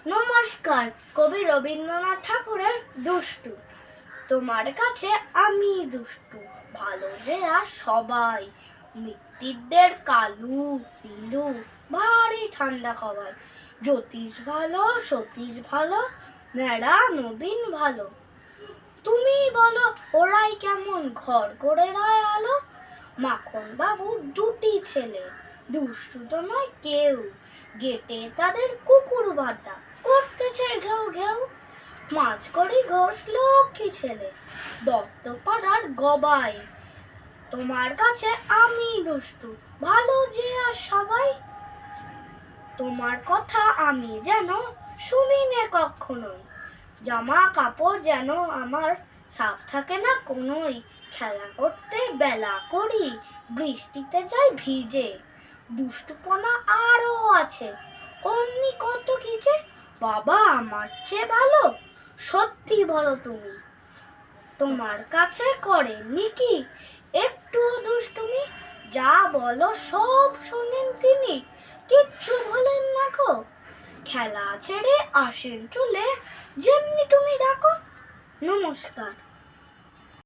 নমস্কার। কবি রবীন্দ্রনাথ ঠাকুরের দুষ্টু। তোমার কাছে আমি দুষ্টু, ভালো যে আর সবাই। মিত্তিরদের কালু তিলু, ভারী ঠান্ডা খাওয়াই। জ্যোতিষ ভালো, সতীশ ভালো, ন্যাড়া নবীন ভালো। তুমি বলো ওরাই কেমন ঘর করে রয় আলো। মাখন বাবুর দুটি ছেলে, দুষ্টু তো নয় কেউ। গেটে তাদের কুকুর বাঁধা, করতেছে ঘেউ ঘেউ। মাঝকড়ি ঘোষ লক্ষ্মী ছেলে, দত্তপাড়ার গবাই। তোমার কাছে আমি দুষ্টু, ভালো যে আর সবাই। তোমার কথা আমি যেন শুনি নে কখনোই। জামা কাপড় যেন আমার সাফ থাকে না কোনোই। খেলা করতে বেলা করি, বৃষ্টিতে যাই ভিজে। দুষ্টুপনা আরো আছে, অমনি কত কি যে। বাবা আমার চেয়ে ভালো, সত্যি বলো তুমি। তোমার কাছে করেননি কি একটুও দুষ্টুমি? যা বলো সব শোনেন তিনি, কিচ্ছু ভোলেন না গো। খেলা ছেড়ে আসেন চলে, যেমনি তুমি ডাকো। নমস্কার।